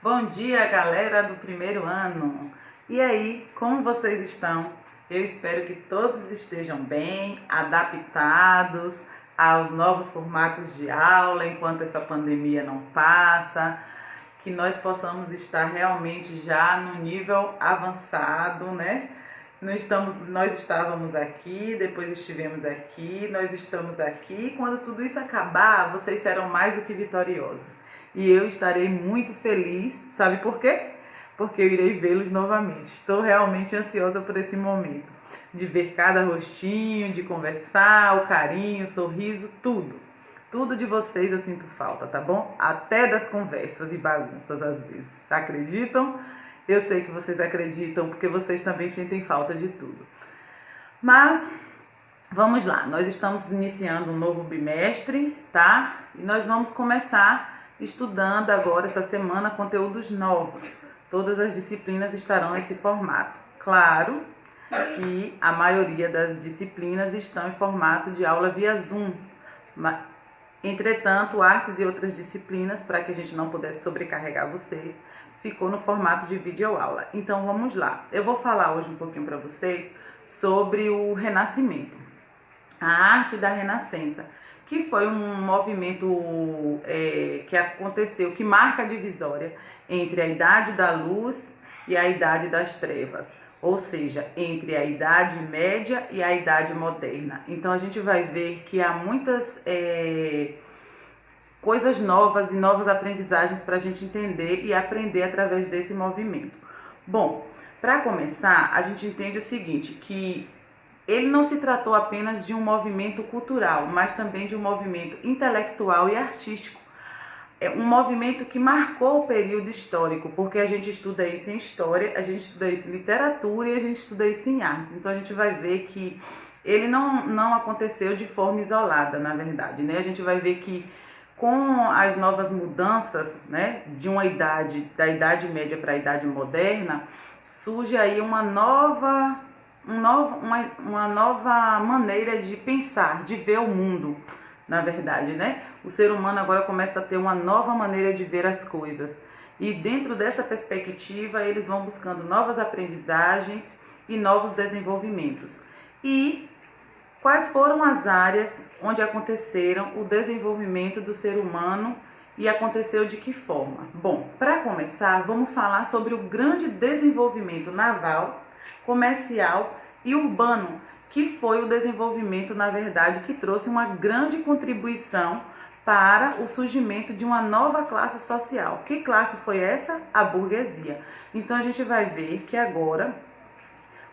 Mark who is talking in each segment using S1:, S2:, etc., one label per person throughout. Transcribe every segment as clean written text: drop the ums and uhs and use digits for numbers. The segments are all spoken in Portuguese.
S1: Bom dia, galera do primeiro ano! E aí, como vocês estão? Eu espero que todos estejam bem, adaptados aos novos formatos de aula enquanto essa pandemia não passa, que nós possamos estar realmente já no nível avançado, né? Nós estávamos aqui, depois estivemos aqui, nós estamos aqui. Quando tudo isso acabar, vocês serão mais do que vitoriosos. E eu estarei muito feliz, sabe por quê? Porque eu irei vê-los novamente. Estou realmente ansiosa por esse momento, de ver cada rostinho, de conversar, o carinho, o sorriso, tudo. Tudo de vocês eu sinto falta, tá bom? Até das conversas e bagunças às vezes. Acreditam? Eu sei que vocês acreditam, porque vocês também sentem falta de tudo. Mas vamos lá, nós estamos iniciando um novo bimestre, tá? E nós vamos começar estudando agora, essa semana, conteúdos novos. Todas as disciplinas estarão nesse formato. Claro que a maioria das disciplinas estão em formato de aula via Zoom. Entretanto, artes e outras disciplinas, para que a gente não pudesse sobrecarregar vocês, ficou no formato de videoaula. Então vamos lá. Eu vou falar hoje um pouquinho para vocês sobre o Renascimento, a arte da Renascença, que foi um movimento que aconteceu, que marca a divisória entre a Idade da Luz e a Idade das Trevas, ou seja, entre a Idade Média e a Idade Moderna. Então a gente vai ver que há muitas coisas novas e novas aprendizagens para a gente entender e aprender através desse movimento. Bom, para começar, a gente entende o seguinte, que ele não se tratou apenas de um movimento cultural, mas também de um movimento intelectual e artístico. É um movimento que marcou o período histórico, porque a gente estuda isso em história, a gente estuda isso em literatura e a gente estuda isso em artes. Então a gente vai ver que ele não aconteceu de forma isolada, na verdade, né? A gente vai ver que com as novas mudanças, né, de uma idade, da Idade Média para a Idade Moderna, surge aí uma nova maneira de pensar, de ver o mundo, na verdade, né? O ser humano agora começa a ter uma nova maneira de ver as coisas. E dentro dessa perspectiva, eles vão buscando novas aprendizagens e novos desenvolvimentos. E quais foram as áreas onde aconteceram o desenvolvimento do ser humano e aconteceu de que forma? Bom, para começar, vamos falar sobre o grande desenvolvimento naval, comercial e urbano, que foi o desenvolvimento, na verdade, que trouxe uma grande contribuição para o surgimento de uma nova classe social. Que classe foi essa? A burguesia. Então a gente vai ver que agora,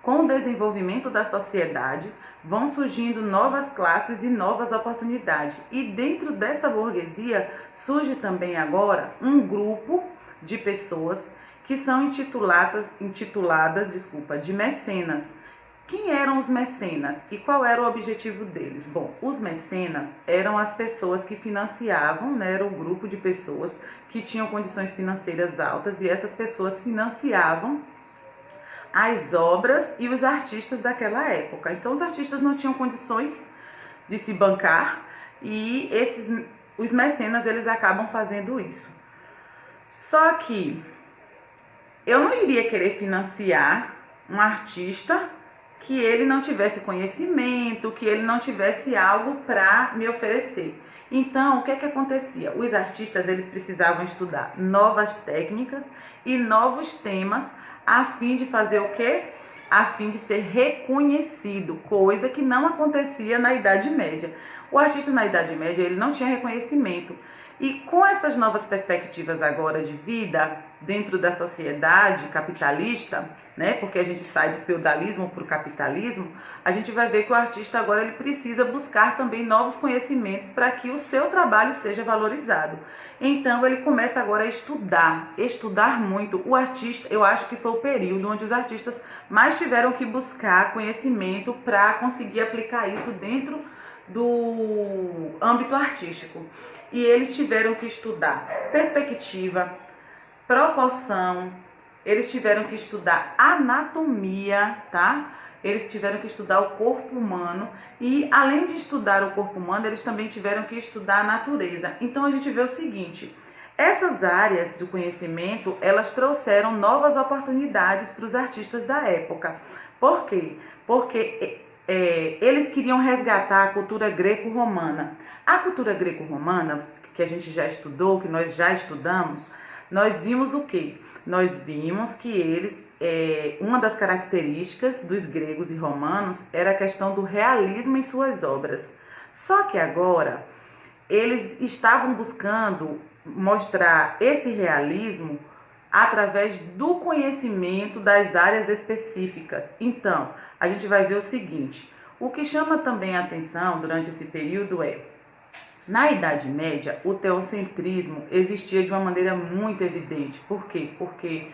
S1: com o desenvolvimento da sociedade, vão surgindo novas classes e novas oportunidades. E dentro dessa burguesia surge também agora um grupo de pessoas que são intituladas de mecenas. Quem eram os mecenas e qual era o objetivo deles? Bom, os mecenas eram as pessoas que financiavam, né, era um grupo de pessoas que tinham condições financeiras altas e essas pessoas financiavam as obras e os artistas daquela época. Então os artistas não tinham condições de se bancar e os mecenas, eles acabam fazendo isso. Só que eu não iria querer financiar um artista que ele não tivesse conhecimento, que ele não tivesse algo para me oferecer. Então, o que acontecia? Os artistas, eles precisavam estudar novas técnicas e novos temas a fim de fazer o quê? A fim de ser reconhecido, coisa que não acontecia na Idade Média. O artista na Idade Média, ele não tinha reconhecimento. E com essas novas perspectivas agora de vida dentro da sociedade capitalista, né, porque a gente sai do feudalismo para o capitalismo, a gente vai ver que o artista agora ele precisa buscar também novos conhecimentos para que o seu trabalho seja valorizado. Então ele começa agora a estudar muito. O artista, eu acho que foi o período onde os artistas mais tiveram que buscar conhecimento para conseguir aplicar isso dentro do âmbito artístico. E eles tiveram que estudar perspectiva, proporção, eles tiveram que estudar anatomia, tá? Eles tiveram que estudar o corpo humano e, além de estudar o corpo humano, eles também tiveram que estudar a natureza. Então, a gente vê o seguinte, Essas áreas do conhecimento, elas trouxeram novas oportunidades para os artistas da época. Por quê? Porque eles queriam resgatar a cultura greco-romana. A cultura greco-romana, que a gente já estudou, que nós já estudamos, nós vimos o quê? Nós vimos que eles, uma das características dos gregos e romanos era a questão do realismo em suas obras. Só que agora, eles estavam buscando mostrar esse realismo através do conhecimento das áreas específicas. Então, a gente vai ver o seguinte, o que chama também a atenção durante esse período na Idade Média, o teocentrismo existia de uma maneira muito evidente. Por quê? Porque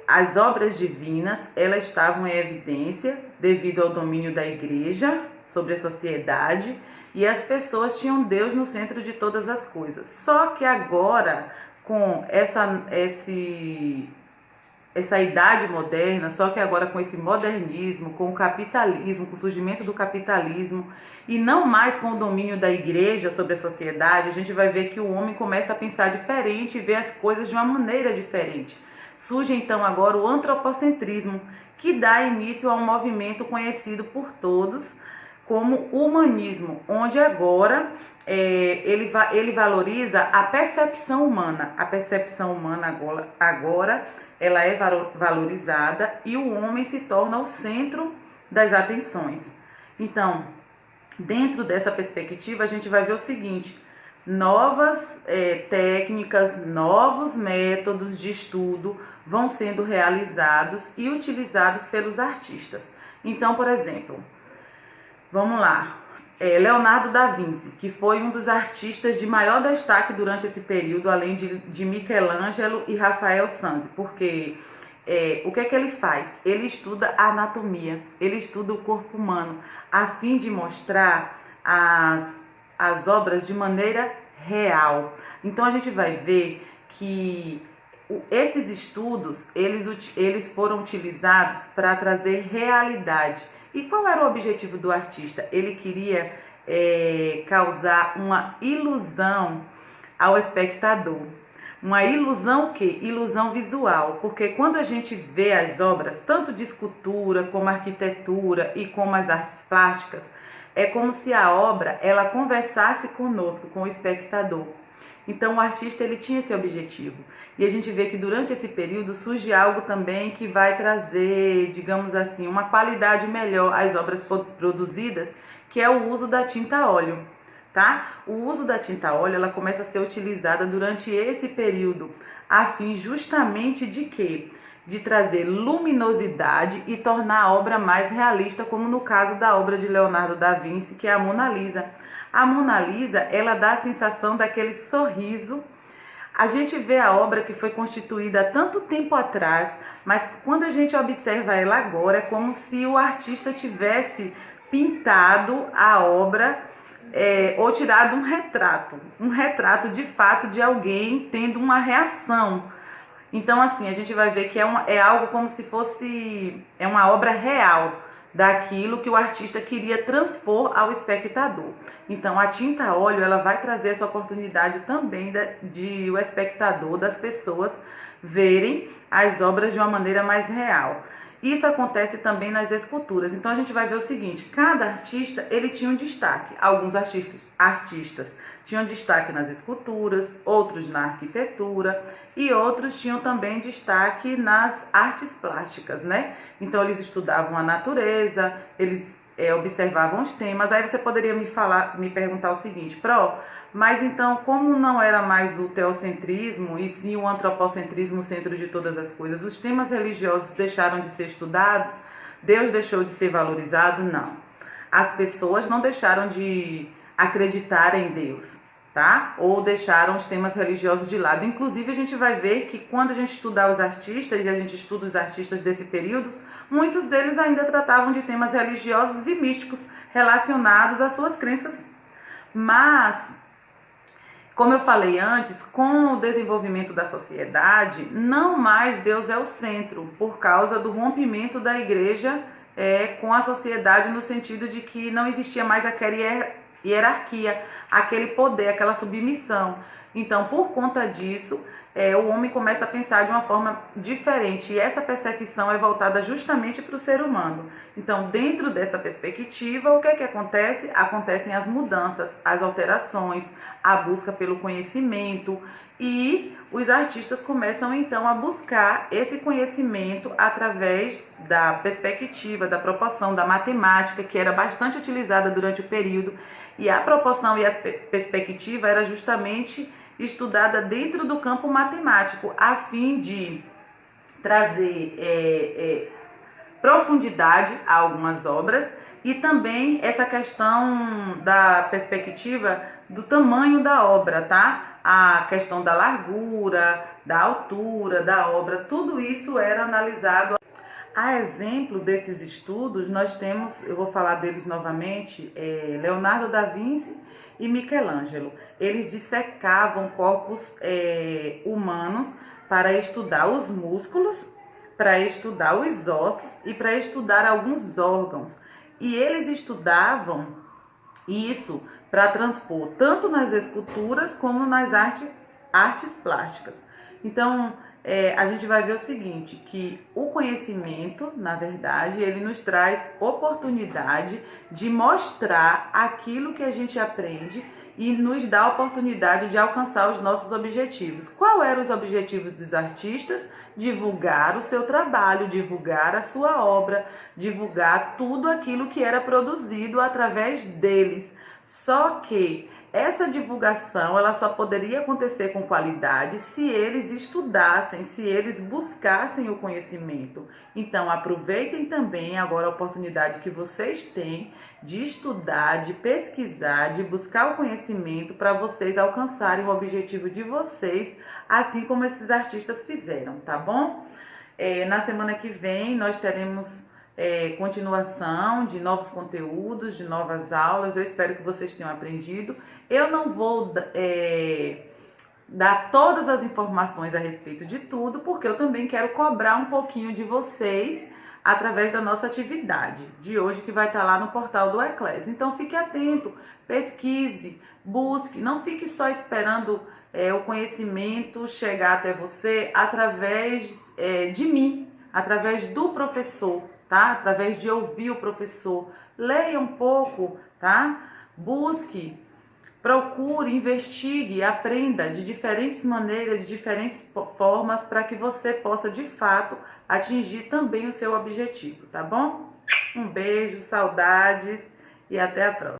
S1: as obras divinas, elas estavam em evidência devido ao domínio da igreja sobre a sociedade, e as pessoas tinham Deus no centro de todas as coisas. Só que agora, com essa idade moderna, só que agora com esse modernismo, com o capitalismo, com o surgimento do capitalismo, e não mais com o domínio da igreja sobre a sociedade, a gente vai ver que o homem começa a pensar diferente e ver as coisas de uma maneira diferente. Surge então agora o antropocentrismo, que dá início a um movimento conhecido por todos como humanismo, onde agora ele valoriza a percepção humana. A percepção humana agora ela é valorizada e o homem se torna o centro das atenções. Então, dentro dessa perspectiva, a gente vai ver o seguinte, novas técnicas, novos métodos de estudo vão sendo realizados e utilizados pelos artistas. Então, por exemplo, vamos lá, Leonardo da Vinci, que foi um dos artistas de maior destaque durante esse período, além de Michelangelo e Rafael Sanzio, porque o que é que ele faz? Ele estuda a anatomia, ele estuda o corpo humano, a fim de mostrar as obras de maneira real. Então a gente vai ver que esses estudos, eles foram utilizados para trazer realidade. E qual era o objetivo do artista? Ele queria causar uma ilusão ao espectador. Uma ilusão o quê? Ilusão visual. Porque quando a gente vê as obras, tanto de escultura, como arquitetura e como as artes plásticas, é como se a obra ela conversasse conosco, com o espectador. Então o artista ele tinha esse objetivo. E a gente vê que durante esse período surge algo também que vai trazer, digamos assim, uma qualidade melhor às obras produzidas, que é o uso da tinta a óleo, tá? O uso da tinta a óleo ela começa a ser utilizada durante esse período, a fim justamente de quê? De trazer luminosidade e tornar a obra mais realista, como no caso da obra de Leonardo da Vinci, que é a Mona Lisa. A Mona Lisa, ela dá a sensação daquele sorriso. A gente vê a obra que foi constituída há tanto tempo atrás, mas quando a gente observa ela agora, é como se o artista tivesse pintado a obra ou tirado um retrato de fato de alguém tendo uma reação. Então, assim, a gente vai ver que é algo como se fosse uma obra real daquilo que o artista queria transpor ao espectador. Então, a tinta a óleo ela vai trazer essa oportunidade também de o espectador, das pessoas, verem as obras de uma maneira mais real. Isso acontece também nas esculturas. Então, a gente vai ver o seguinte, cada artista ele tinha um destaque. Alguns artistas tinham destaque nas esculturas, outros na arquitetura e outros tinham também destaque nas artes plásticas, né? Então, eles estudavam a natureza, eles observavam os temas. Aí você poderia me perguntar o seguinte, mas então, como não era mais o teocentrismo e sim o antropocentrismo o centro de todas as coisas, os temas religiosos deixaram de ser estudados? Deus deixou de ser valorizado? Não. As pessoas não deixaram de acreditar em Deus, tá? Ou deixaram os temas religiosos de lado. Inclusive, a gente vai ver que quando a gente estudar os artistas, e a gente estuda os artistas desse período, muitos deles ainda tratavam de temas religiosos e místicos relacionados às suas crenças. Mas, como eu falei antes, com o desenvolvimento da sociedade, não mais Deus é o centro, por causa do rompimento da igreja com a sociedade, no sentido de que não existia mais aquela hierarquia, aquele poder, aquela submissão. Então, por conta disso, o homem começa a pensar de uma forma diferente, e essa percepção é voltada justamente para o ser humano. Então, dentro dessa perspectiva, o que é que acontece? Acontecem as mudanças, as alterações, a busca pelo conhecimento, e os artistas começam então a buscar esse conhecimento através da perspectiva, da proporção, da matemática, que era bastante utilizada durante o período, e a proporção e a perspectiva era justamente estudada dentro do campo matemático, a fim de trazer profundidade a algumas obras, e também essa questão da perspectiva do tamanho da obra, tá? A questão da largura, da altura da obra, tudo isso era analisado. A exemplo desses estudos, nós temos, eu vou falar deles novamente, Leonardo da Vinci e Michelangelo. Eles dissecavam corpos humanos para estudar os músculos, para estudar os ossos e para estudar alguns órgãos. E eles estudavam isso para transpor tanto nas esculturas como nas artes plásticas. Então, a gente vai ver o seguinte, que o conhecimento, na verdade, ele nos traz oportunidade de mostrar aquilo que a gente aprende e nos dá a oportunidade de alcançar os nossos objetivos. Qual eram os objetivos dos artistas? Divulgar o seu trabalho, divulgar a sua obra, divulgar tudo aquilo que era produzido através deles. Só que essa divulgação ela só poderia acontecer com qualidade se eles estudassem, se eles buscassem o conhecimento. Então, aproveitem também agora a oportunidade que vocês têm de estudar, de pesquisar, de buscar o conhecimento para vocês alcançarem o objetivo de vocês, assim como esses artistas fizeram, tá bom? Na semana que vem nós teremos continuação de novos conteúdos, de novas aulas. Eu espero que vocês tenham aprendido. Eu não vou dar todas as informações a respeito de tudo, porque eu também quero cobrar um pouquinho de vocês através da nossa atividade de hoje, que vai estar lá no portal do Eclésia. Então fique atento, pesquise, busque, não fique só esperando o conhecimento chegar até você através de mim, através do professor, tá? Através de ouvir o professor. Leia um pouco, tá? Busque, procure, investigue, aprenda de diferentes maneiras, de diferentes formas, para que você possa, de fato, atingir também o seu objetivo, tá bom? Um beijo, saudades e até a próxima.